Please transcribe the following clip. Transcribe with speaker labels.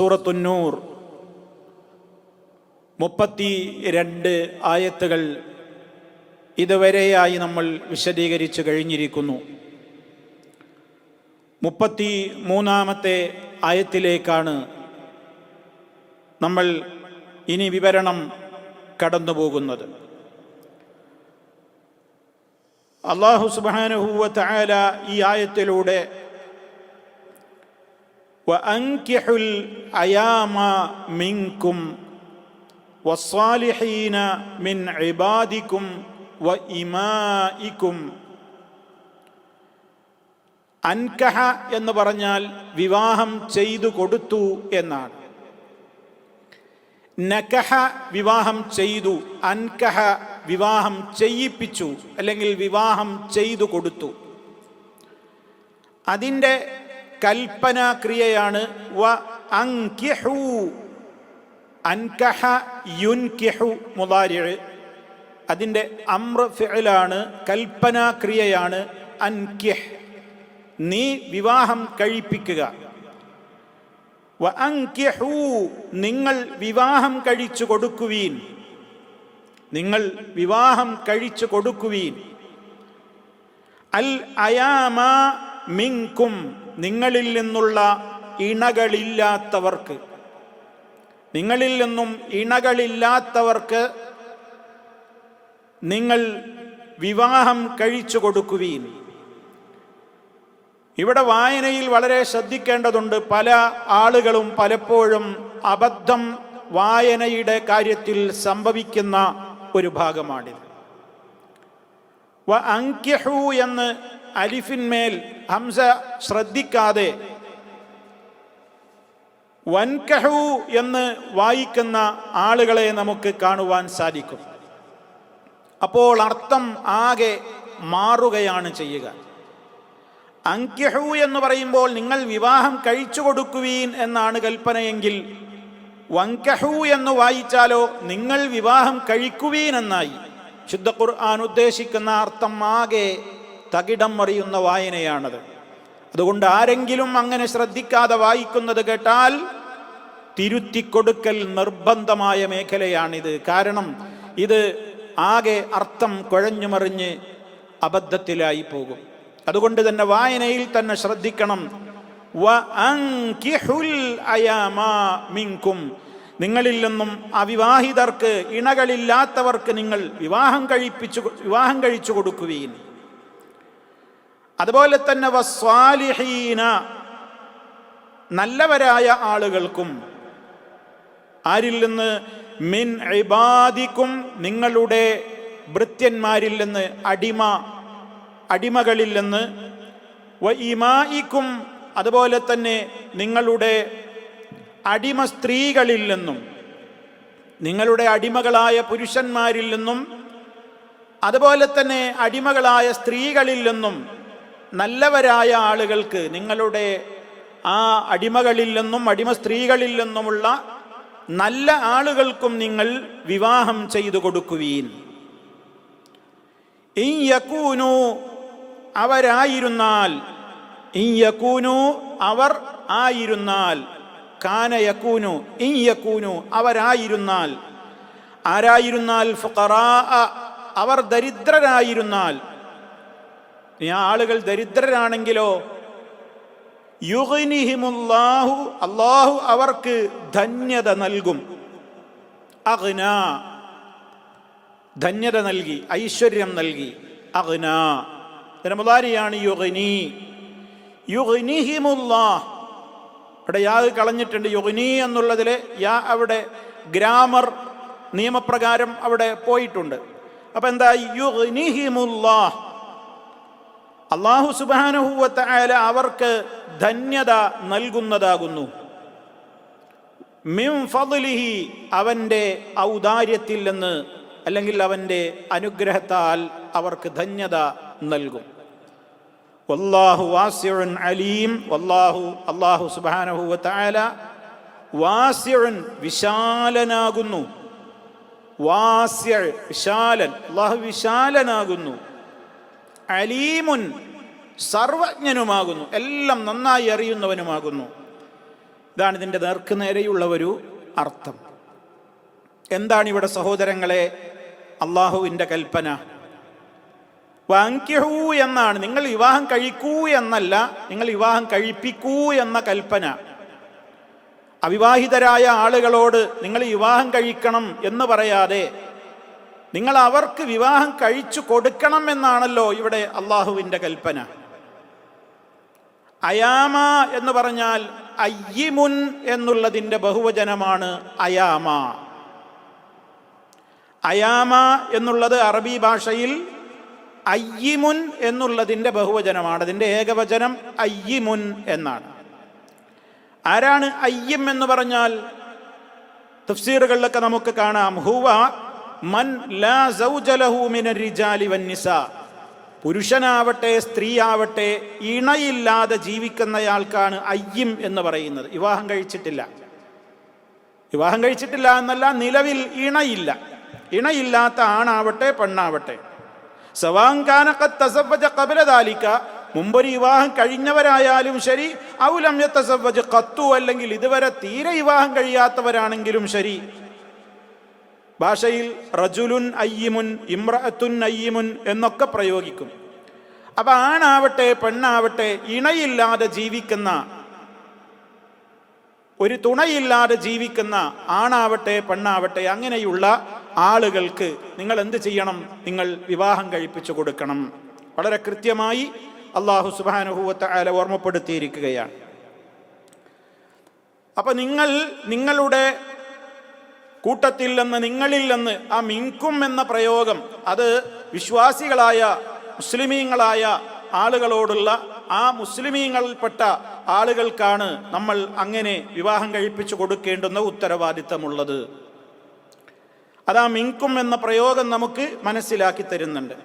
Speaker 1: സൂറത്തുന്നൂർ 32 ആയത്തുകൾ ഇതുവരെയായി നമ്മൾ വിശദീകരിച്ചു കഴിഞ്ഞിരിക്കുന്നു. 33-ാമത്തെ ആയത്തിലേക്കാണ് നമ്മൾ ഇനി വിവരണം കടന്നു പോകുന്നത്. അല്ലാഹു സുബ്ഹാനഹു വ തആല ഈ ആയത്തിലൂടെ വഅൻകിഹുൽ അയാമ മിൻകും വസ്സാലിഹീന മിൻ ഇബാദികും വഇമാഇകും. അൻകഹ എന്ന് പറഞ്ഞാൽ വിവാഹം ചെയ്തു കൊടുത്തു എന്നാണ്. നകഹ വിവാഹം ചെയ്തു, അൻകഹ വിവാഹം ചെയ്യിപ്പിച്ചു അല്ലെങ്കിൽ വിവാഹം ചെയ്തു കൊടുത്തു. അതിൻ്റെ കൽപ്പനാക്രിയയാണ് വ അൻകിഹു. അൻകഹ യുൻകിഹു മുദാരിഅ്. അതിൻ്റെ അംർ ഫിഅലാണ്, കൽപ്പനാക്രിയയാണ് അൻകിഹ്, നീ വിവാഹം കഴിപ്പിക്കുക. വ അൻകിഹു, നിങ്ങൾ വിവാഹം കഴിച്ചു കൊടുക്കുവീൻ, നിങ്ങൾ വിവാഹം കഴിച്ചു കൊടുക്കുവീൻ. അൽ അയാമ മിൻകും, നിങ്ങളിൽ നിന്നുള്ള ഇണകളില്ലാത്തവർക്ക്, നിങ്ങളിൽ നിന്നും ഇണകളില്ലാത്തവർക്ക് നിങ്ങൾ വിവാഹം കഴിച്ചു കൊടുക്കുവീൻ. ഇവിടെ വായനയിൽ വളരെ ശ്രദ്ധിക്കേണ്ടതുണ്ട്. പല ആളുകളും പലപ്പോഴും അബദ്ധം വായനയുടെ കാര്യത്തിൽ സംഭവിക്കുന്ന ഒരു ഭാഗമാണിത്. വ അൻകിഹു എന്ന് അലിഫിന്മേൽ ഹംസ ശ്രദ്ധിക്കാതെ വൻകഹു എന്ന് വായിക്കുന്ന ആളുകളെ നമുക്ക് കാണുവാൻ സാധിക്കും. അപ്പോൾ അർത്ഥം ആകെ മാറുകയാണ് ചെയ്യുക. അൻകിഹു എന്ന് പറയുമ്പോൾ നിങ്ങൾ വിവാഹം കഴിച്ചു കൊടുക്കുവീൻ എന്നാണ് കൽപ്പനയെങ്കിൽ, വൻകഹു എന്ന് വായിച്ചാലോ നിങ്ങൾ വിവാഹം കഴിക്കുവീൻ എന്നായി. ശുദ്ധ ഖുർആൻ ഉദ്ദേശിക്കുന്ന അർത്ഥം ആകെ തകിടം മറിയുന്ന വായനയാണത്. അതുകൊണ്ട് ആരെങ്കിലും അങ്ങനെ ശ്രദ്ധിക്കാതെ വായിക്കുന്നത് കേട്ടാൽ തിരുത്തിക്കൊടുക്കൽ നിർബന്ധമായ മേഖലയാണിത്. കാരണം ഇത് ആകെ അർത്ഥം കുഴഞ്ഞുമറിഞ്ഞ് അബദ്ധത്തിലായി പോകും. അതുകൊണ്ട് തന്നെ വായനയിൽ തന്നെ ശ്രദ്ധിക്കണം. വ അൻകിഹുൽ അയാമ മിൻകും, നിങ്ങളിൽ നിന്നും അവിവാഹിതർക്ക്, ഇണകളില്ലാത്തവർക്ക് നിങ്ങൾ വിവാഹം കഴിച്ചു കൊടുക്കുവീൻ. അതുപോലെ തന്നെ വസ്സാലിഹീന, നല്ലവരായ ആളുകൾക്കും. ആരിൽ നിന്ന്? മിൻ ഇബാദിക്കും, നിങ്ങളുടെ ഭൃത്യന്മാരിൽ നിന്ന്, അടിമകളിൽ നിന്ന്. വ ഇമാഇക്കും, അതുപോലെ തന്നെ നിങ്ങളുടെ അടിമ സ്ത്രീകളിൽ നിന്നും, നിങ്ങളുടെ അടിമകളായ പുരുഷന്മാരിൽ നിന്നും അതുപോലെ തന്നെ അടിമകളായ സ്ത്രീകളിൽ നിന്നും നല്ലവരായ ആളുകൾക്ക്, നിങ്ങളുടെ ആ അടിമകളിൽ നിന്നും അടിമ സ്ത്രീകളിൽ നിന്നുമുള്ള നല്ല ആളുകൾക്കും നിങ്ങൾ വിവാഹം ചെയ്തു കൊടുക്കുവീൻ. ഇൻ യകൂനു, അവരായിരുന്നാൽ, ഇൻ യകൂനു അവർ ആയിരുന്നാൽ, കാന യകൂനു ഇൻ യകൂനു അവരായിരുന്നാൽ, ആരായിരുന്നാൽ? ഫുഖറാ, അവർ ദരിദ്രരായിരുന്നാൽ. ഈ ആളുകൾ ദരിദ്രരാണെങ്കിലോ യുഗ്നിഹിമുല്ലാഹു, അല്ലാഹു അവർക്ക് ധന്യത നൽകും. അഗ്ന, ധന്യത നൽകി, ഐശ്വര്യം നൽകി. അഗ്ന ഇതിന്റെ മുദാരിയാണ് യുഗ്നി. യുഗ്നിഹിമുല്ലാഹ്, ഇവിടെ യാ കളഞ്ഞിട്ടുണ്ട്. യുഗ്നി എന്നുള്ളതിലെ യാ അവിടെ ഗ്രാമർ നിയമപ്രകാരം അവിടെ പോയിട്ടുണ്ട്. അപ്പൊ എന്താ? യുഗ്നിഹിമുല്ലാഹ്, അല്ലാഹു സുബ്ഹാനഹു വ തആല അവർക്ക് ധന്യത നൽകുന്നതാകുന്നു. മിൻ ഫദ്ലിഹി, അവൻ്റെ ഔദാര്യത്തിൽ നിന്ന് അല്ലെങ്കിൽ അവൻ്റെ അനുഗ്രഹത്താൽ അവർക്ക് ധന്യത നൽകും. വല്ലാഹു വാസിഉൻ അലീം, അല്ലാഹു സുബ്ഹാനഹു വ തആല വാസിഉൻ, വിശാലനാകുന്നു. വാസിഅ്, വിശാലൻ, അല്ലാഹു വിശാലനാകുന്നു. അലീമുൻ, സർവജ്ഞനുമാകുന്നു, എല്ലാം നന്നായി അറിയുന്നവനുമാകുന്നു. ഇതാണ് ഇതിൻ്റെ നേർക്കുനേരെയുള്ള ഒരു അർത്ഥം. എന്താണ് ഇവിടെ സഹോദരങ്ങളെ അള്ളാഹുവിൻ്റെ കൽപ്പന? വൻകിഹൂ എന്നാണ്, നിങ്ങൾ വിവാഹം കഴിക്കൂ എന്നല്ല, നിങ്ങൾ വിവാഹം കഴിപ്പിക്കൂ എന്ന കൽപ്പന. അവിവാഹിതരായ ആളുകളോട് നിങ്ങൾ വിവാഹം കഴിക്കണം എന്ന് പറയാതെ നിങ്ങൾ അവർക്ക് വിവാഹം കഴിച്ചു കൊടുക്കണം എന്നാണല്ലോ ഇവിടെ അള്ളാഹുവിൻ്റെ കൽപ്പന. അയാമ എന്ന് പറഞ്ഞാൽ അയ്യിമുൻ എന്നുള്ളതിൻ്റെ ബഹുവചനമാണ് അയാമ. അയാമ എന്നുള്ളത് അറബി ഭാഷയിൽ അയ്യിമുൻ എന്നുള്ളതിൻ്റെ ബഹുവചനമാണ്. അതിൻ്റെ ഏകവചനം അയ്യിമുൻ എന്നാണ്. ആരാണ് അയ്യിം എന്ന് പറഞ്ഞാൽ? തഫ്സീറുകളിലൊക്കെ നമുക്ക് കാണാം, ഹുവ മൻ ലാ സൗജ ലഹു മിനർ റിജാലി വന്നിസാ. പുരുഷനാവട്ടെ സ്ത്രീയാവട്ടെ ഇണയില്ലാതെ ജീവിക്കുന്നയാൾക്കാണ് അയ്യിം എന്ന് പറയുന്നത്. വിവാഹം കഴിച്ചിട്ടില്ല എന്നല്ല, നിലവിൽ ഇണയില്ല. ഇണയില്ലാത്ത ആണാവട്ടെ പെണ്ണാവട്ടെ, സവാങ്കാന ഖദ് തസവ്വജ ഖബല ദാലിക, മുമ്പൊരു വിവാഹം കഴിഞ്ഞവരായാലും ശരി, ഔ ലം യതസവ്വജ ഖത്തു, അല്ലെങ്കിൽ ഇതുവരെ തീരെ വിവാഹം കഴിയാത്തവരാണെങ്കിലും ശരി. ഭാഷയിൽ റജുലുൻ അയ്യിമുൻ, ഇമ്രഅത്തുൻ അയ്യിമുൻ എന്നൊക്കെ പ്രയോഗിക്കും. അപ്പം ആണാവട്ടെ പെണ്ണാവട്ടെ ഇണയില്ലാതെ ജീവിക്കുന്ന, ഒരു തുണയില്ലാതെ ജീവിക്കുന്ന ആണാവട്ടെ പെണ്ണാവട്ടെ അങ്ങനെയുള്ള ആളുകൾക്ക് നിങ്ങൾ എന്ത് ചെയ്യണം? നിങ്ങൾ വിവാഹം കഴിപ്പിച്ചു കൊടുക്കണം. വളരെ കൃത്യമായി അല്ലാഹു സുബ്ഹാനഹു വ തആല ഓർമ്മപ്പെടുത്തിയിരിക്കുകയാണ്. അപ്പം നിങ്ങളുടെ കൂട്ടത്തിൽ നിന്ന്, നിങ്ങളിൽ നിന്ന്, ആ മിൻകും എന്ന പ്രയോഗം അത് വിശ്വാസികളായ മുസ്ലിമീങ്ങളായ ആളുകളോടുള്ള, ആ മുസ്ലിമീങ്ങളിൽപ്പെട്ട ആളുകൾക്കാണ് നമ്മൾ അങ്ങനെ വിവാഹം കഴിപ്പിച്ചു കൊടുക്കേണ്ടുന്ന ഉത്തരവാദിത്തമുള്ളത്. അതാ മിൻകും എന്ന പ്രയോഗം നമുക്ക് മനസ്സിലാക്കി തരുന്നുണ്ട്.